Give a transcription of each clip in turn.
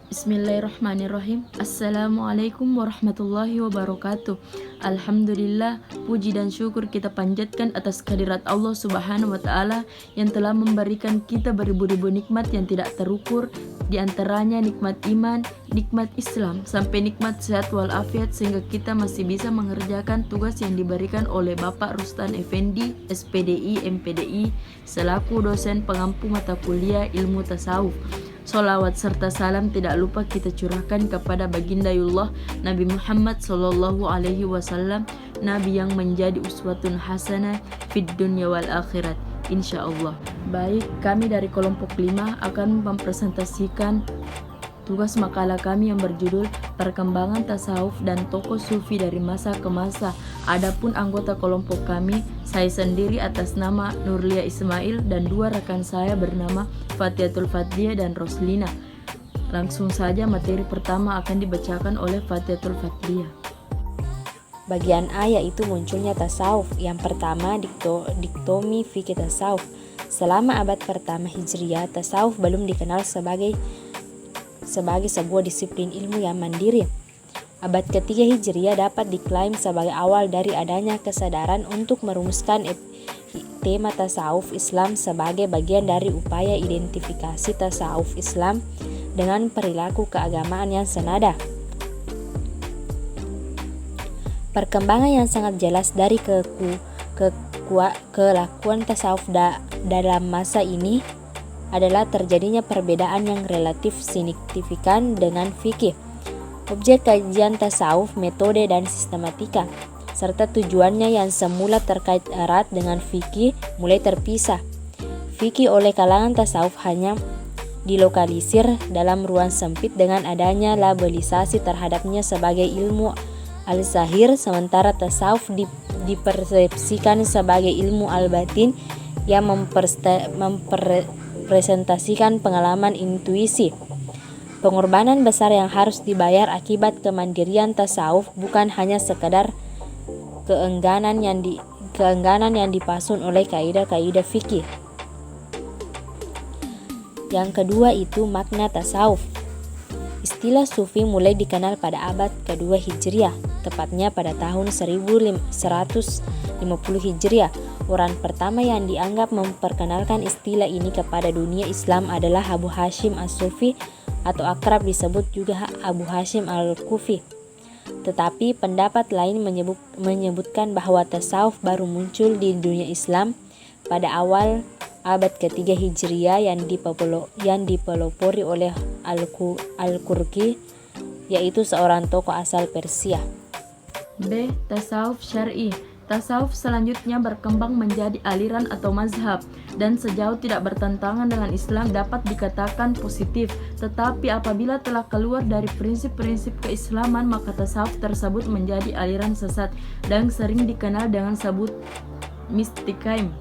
Bismillahirrahmanirrahim. Assalamualaikum warahmatullahi wabarakatuh. Alhamdulillah, puji dan syukur kita panjatkan atas kehadirat Allah Subhanahu wa Ta'ala yang telah memberikan kita beribu-ribu nikmat yang tidak terukur, di antaranya nikmat iman, nikmat Islam, sampai nikmat sehat walafiat, sehingga kita masih bisa mengerjakan tugas yang diberikan oleh Bapak Rustan Effendi, SPDI, MPDI, selaku dosen pengampu mata kuliah ilmu tasawuf. Sholawat serta salam tidak lupa kita curahkan kepada bagindayullah Nabi Muhammad Sallallahu Alaihi Wasallam, Nabi yang menjadi uswatun hasanah fid dunya wal akhirat, insyaallah. Baik, kami dari kelompok 5 akan mempresentasikan tugas makalah kami yang berjudul Perkembangan Tasawuf dan Tokoh Sufi dari Masa ke Masa. Adapun anggota kelompok kami, saya sendiri atas nama Nurlia Ismail dan dua rekan saya bernama Fatiatul Fadliyah dan Roslina. Langsung saja materi pertama akan dibacakan oleh Fatiatul Fadliyah. Bagian A yaitu munculnya tasawuf. Yang pertama, diktomi fikih tasawuf. Selama abad pertama Hijriah, tasawuf belum dikenal sebagai sebuah disiplin ilmu yang mandiri. Abad ketiga Hijriah dapat diklaim sebagai awal dari adanya kesadaran untuk merumuskan tema tasawuf Islam sebagai bagian dari upaya identifikasi tasawuf Islam dengan perilaku keagamaan yang senada. Perkembangan yang sangat jelas dari kelakuan tasawuf dalam masa ini adalah terjadinya perbedaan yang relatif signifikan dengan fikih. Objek kajian tasawuf, metode dan sistematika, serta tujuannya yang semula terkait erat dengan fikih mulai terpisah. Fikih oleh kalangan tasawuf hanya dilokalisir dalam ruang sempit dengan adanya labelisasi terhadapnya sebagai ilmu al-zahir, sementara tasawuf dipersepsikan sebagai ilmu al-batin yang mempresentasikan pengalaman intuisi. Pengorbanan besar yang harus dibayar akibat kemandirian tasawuf bukan hanya sekadar keengganan yang dipasun oleh kaidah-kaidah fikih. Yang kedua itu makna tasawuf. Istilah sufi mulai dikenal pada abad kedua Hijriah, tepatnya pada tahun 1150 Hijriah. Orang pertama yang dianggap memperkenalkan istilah ini kepada dunia Islam adalah Abu Hashim As-Sufi, atau akrab disebut juga Abu Hashim Al-Kufi. Tetapi pendapat lain menyebutkan bahwa tasawuf baru muncul di dunia Islam pada awal abad ketiga Hijriah yang dipelopori oleh Al-Qurqi, yaitu seorang tokoh asal Persia. B. Tasawuf syar'i. Tasawuf selanjutnya berkembang menjadi aliran atau mazhab, dan sejauh tidak bertentangan dengan Islam dapat dikatakan positif. Tetapi apabila telah keluar dari prinsip-prinsip keislaman, maka tasawuf tersebut menjadi aliran sesat dan sering dikenal dengan sebut mistikaim.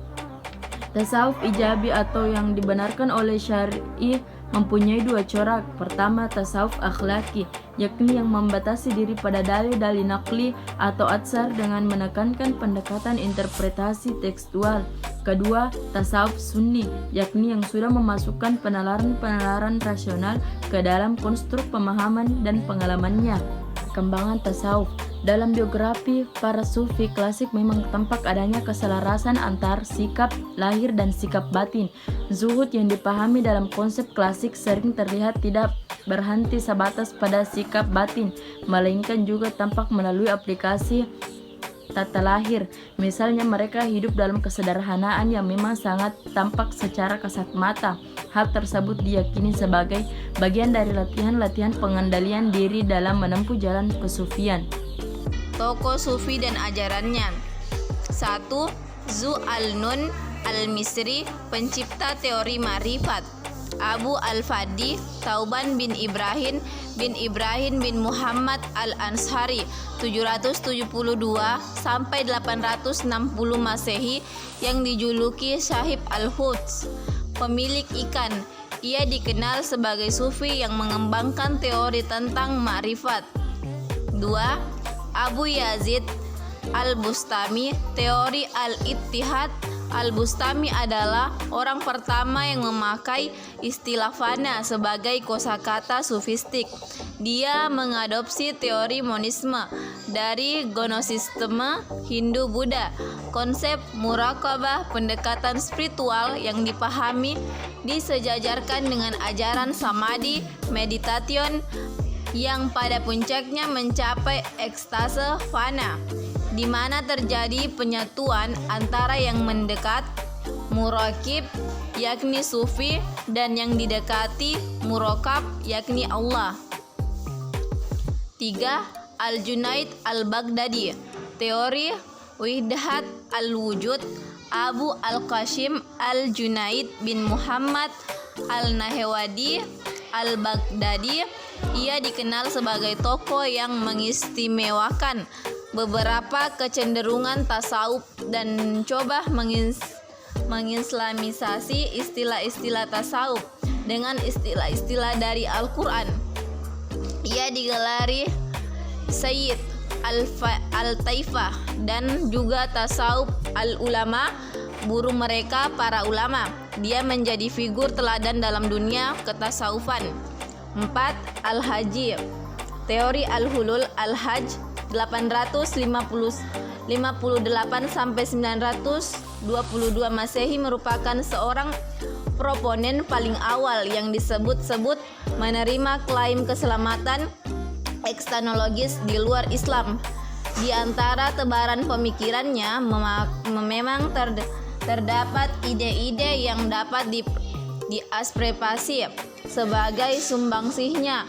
Tasawuf ijabi atau yang dibenarkan oleh syar'i mempunyai dua corak. Pertama, tasawuf akhlaki, yakni yang membatasi diri pada dalil-dalil nakli atau atsar dengan menekankan pendekatan interpretasi tekstual. Kedua, tasawuf sunni, yakni yang sudah memasukkan penalaran rasional ke dalam konstruk pemahaman dan pengalamannya. Perkembangan tasawuf. Dalam biografi para sufi klasik memang tampak adanya keselarasan antar sikap lahir dan sikap batin. Zuhud yang dipahami dalam konsep klasik sering terlihat tidak berhenti sebatas pada sikap batin, melainkan juga tampak melalui aplikasi tata lahir. Misalnya mereka hidup dalam kesederhanaan yang memang sangat tampak secara kasat mata. Hal tersebut diyakini sebagai bagian dari latihan pengendalian diri dalam menempuh jalan kesufian. Tokoh sufi dan ajarannya. 1. Zu al-Nun al-Misri, pencipta teori ma'rifat. Abu al-Fadi Tauban bin Ibrahim bin Muhammad al-Ansari 772 sampai 860 Masehi, yang dijuluki Syahib al-Huds, pemilik ikan. Ia dikenal sebagai sufi yang mengembangkan teori tentang ma'rifat. 2. Abu Yazid al-Bustami, teori al-Ittihad Al-Bustami adalah orang pertama yang memakai istilah fana sebagai kosakata sufistik. Dia mengadopsi teori monisme dari gnostisme Hindu-Buddha. Konsep muraqabah, pendekatan spiritual yang dipahami disejajarkan dengan ajaran samadhi, meditation yang pada puncaknya mencapai ekstase fana, di mana terjadi penyatuan antara yang mendekat, muraqib, yakni sufi, dan yang didekati, muraqab, yakni Allah. 3. Al-Junaid Al-Baghdadi. Teori Wihdat Al-Wujud. Abu Al-Qasim Al-Junaid bin Muhammad Al-Nahewadi Al-Baghdadi. Ia dikenal sebagai tokoh yang mengistimewakan beberapa kecenderungan tasawuf dan mencoba mengislamisasi istilah-istilah tasawuf dengan istilah-istilah dari Al-Quran. Ia digelari Sayyid Al-Taifah dan juga tasawuf al-ulama, guru mereka para ulama. Dia menjadi figur teladan dalam dunia ketasawufan. 4. Al-Haji. Teori Al-Hulul Al-Hajj 858 sampai 922 Masehi merupakan seorang proponen paling awal yang disebut-sebut menerima klaim keselamatan ekstanologis di luar Islam. Di antara tebaran pemikirannya memang terdapat ide-ide yang dapat diaspirasi sebagai sumbangsihnya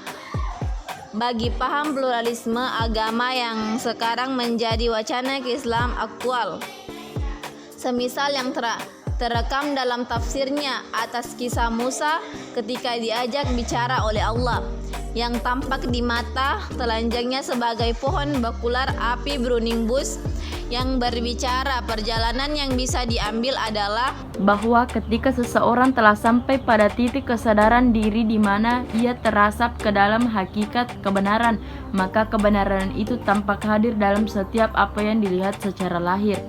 bagi paham pluralisme agama yang sekarang menjadi wacana Islam aktual. Semisal yang terekam dalam tafsirnya atas kisah Musa ketika diajak bicara oleh Allah, yang tampak di mata telanjangnya sebagai pohon bakular api burning bush yang berbicara. Perjalanan yang bisa diambil adalah bahwa ketika seseorang telah sampai pada titik kesadaran diri di mana ia terasap ke dalam hakikat kebenaran, maka kebenaran itu tampak hadir dalam setiap apa yang dilihat secara lahir.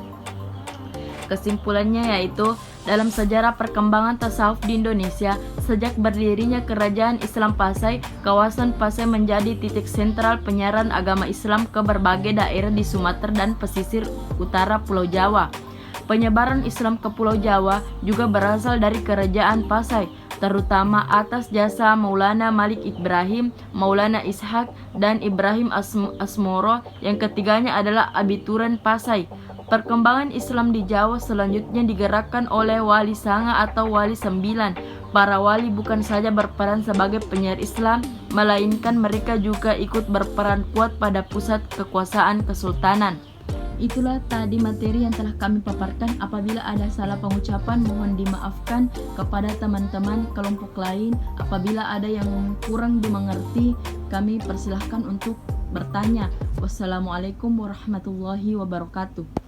Kesimpulannya yaitu, dalam sejarah perkembangan tasawuf di Indonesia, sejak berdirinya Kerajaan Islam Pasai, kawasan Pasai menjadi titik sentral penyiaran agama Islam ke berbagai daerah di Sumatera dan pesisir utara Pulau Jawa. Penyebaran Islam ke Pulau Jawa juga berasal dari Kerajaan Pasai, terutama atas jasa Maulana Malik Ibrahim, Maulana Ishak, dan Ibrahim Asmoro, yang ketiganya adalah Abituran Pasai. Perkembangan Islam di Jawa selanjutnya digerakkan oleh Wali Sanga atau Wali Sembilan. Para wali bukan saja berperan sebagai penyiar Islam, melainkan mereka juga ikut berperan kuat pada pusat kekuasaan kesultanan. Itulah tadi materi yang telah kami paparkan. Apabila ada salah pengucapan, mohon dimaafkan kepada teman-teman kelompok lain. Apabila ada yang kurang dimengerti, kami persilahkan untuk bertanya. Wassalamualaikum warahmatullahi wabarakatuh.